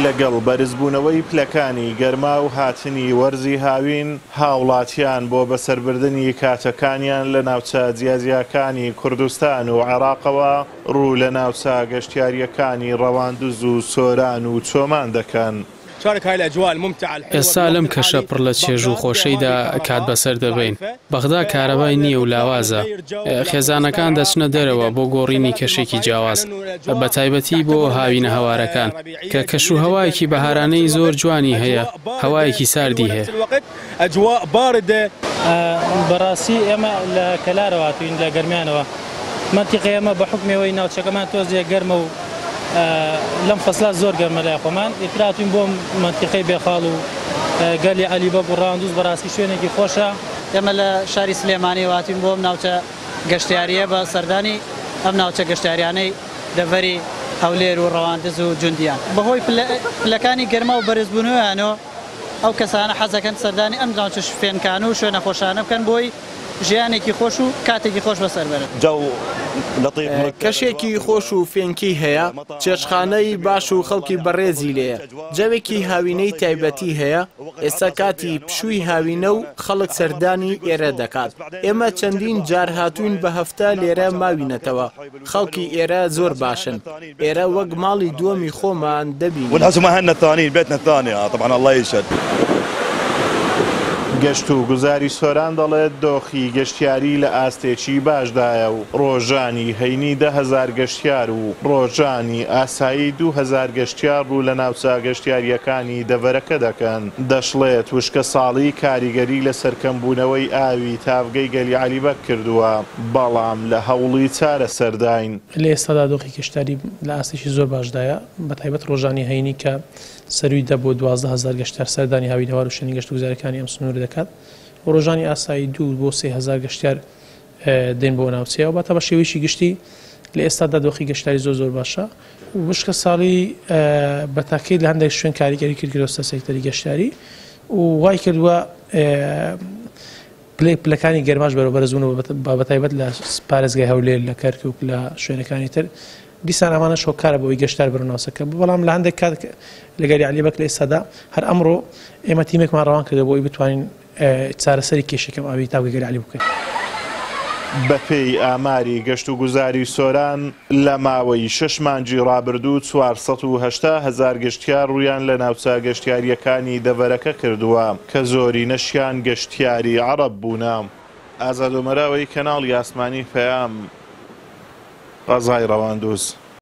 لەگەڵ بەرزبوونەوەی پلەکانی گەرما و هاتنی وەرزی هاوین هاوڵاتیان بۆ بەسەربردنی کاتەکانیان لە ناوچە جیاجیەکانی کوردستان و عێراقەوە ڕوو لە ناوچە گەشتیاریەکانی ڕەواندز و سۆران و چۆمان دەکەن. ئێستا لەم کەشە پڕ لە چێژ و خۆشەیدا کات بەسەر دەبین. بەغدا کارەبای نییە و لاوازە. خێزانەکان دەچنە دەرەوە بۆ گۆڕینی کەشێکی جیاواز بە تایبەتی بۆ هاوینە هەوارەکان کە کەش و هەوایەکی بەهارانەی زۆر جوانی هەیە، هەوایەکی ساردی هەیە. بەڕاستی ئێمە لە کەلارەواتوین لە گەرمیانەوە منتیقی ئێمە بە حکمەوەی ناوچەکەمان تۆزیە گەرمە و لەم فەسلا زۆر گەرمە لای خۆمان ئیتراتوین بۆ منتیقەی بێخاڵ و گەلی عەلیبەگ و ڕەواندوز بەڕاستی شوێنێکی خۆشە. ئێمە لە شاری سلێمانی واتین بۆ ناوچە گەشتیاریە بە سەردانی ئەم ناوچە گەشتیاریانەی دەڤەری هەولێر و ڕەواندز و جوندیان بەهۆی پلەکانی گەرما و بەرزبوونەوەیانەوە ئەو کەسانە حەزەکەن سەردانی ئەم ناوچە فێنکان و شوێنە خۆشانە بکەن بۆی ژیانێکی خۆش و کاتێکی خۆش بەسەر بەرن. کەشێکی خۆش و فێنکی هەیە، چێشخانەی باش و خەڵکی بەڕێزی لێیە، جەوێکی هاوینەی تایبەتی هەیە. ئێستا کاتی پشووی هاوینە و خەڵک سەردانی ئێرە دەکات. ئێمە چەندین جار هاتوین بە هەفتە لێرە ماوینەتەوە. خەڵکی ئێرە زۆر باشن. ئێرە وەک ماڵی دووەمی خۆمان دەبین. گەشت و گوزاری سۆران دەڵێت دۆخی گەشتیاری لە ئاستێکی باشدایە و ڕۆژانی هەینی 10,000 گەشتیار و ڕۆژانی ئاسایی 2,000 گەشتیار ڕوو لە ناوچە گەشتیاریەکانی دەڤەرەکە دەکەن. دەشڵێت وشکە ساڵی کاریگەری لە سەرکەمبوونەوەی ئاوی تاڤگەی گەلی عەلیبەگ کردووە، بەڵام لە هەوڵی چارە سەرداین. لە ئێستادا دۆخی گەشتیاری لە ئاستێکی زۆر باشدایە، بەتایبەت ڕۆژانی هەینی کە سەروی دە بۆ 12,000 گەشتیار سەردانی هاوینەوار و شوێنی گەشت و گوزاریەکانی ئەم سنوور دەکات و ڕۆژانی ئاسایی 2 بۆ 3,000 گەشتیار دێن بۆ ناوچەیەوە. بەتە بە شێوەیەکی گشتی لە ئێستادا دۆخی گەشتیاری زۆر باشە. وشکە ساڵی بە تاکید لە هەندێک شوێن کاریگەری کردووە سەکتەری گەشتیاری و وای کردووە پلەکانی گەرماش بەرەبەرزبوون بەتایبەت لە پارێزگای هەولێر لە کەرکووک لە شوێنەکانی تر دیسان ئەمانە شۆکارە بۆی گەشتار بەرەو ناوچەکە. بەڵام لە هەندێک کات لە گەلی عەلیبەگ لە ئێستادا هەر ئەمڕۆ ئێمە تیمێکمان ڕەوان کردەوە بۆی بتوانین چارەسەری کێشەکەم ئاوی تاڤگەی گەلی عەلیبەگ بکەین. بەپێی ئاماری گەشت و گوزاری سۆران لە ماوەی 6 مانگی ڕابردوو 480,000 گەشتیار ڕوویان لە ناوچە گەشتیاریەکانی دەڤەرەکە کردووە کە زۆری نەشیان گەشتیاری عەرەب بوونە. ئازاد و مەراوەی کەناڵی ئاسمانی پەیام، غەزای ڕەواندوز.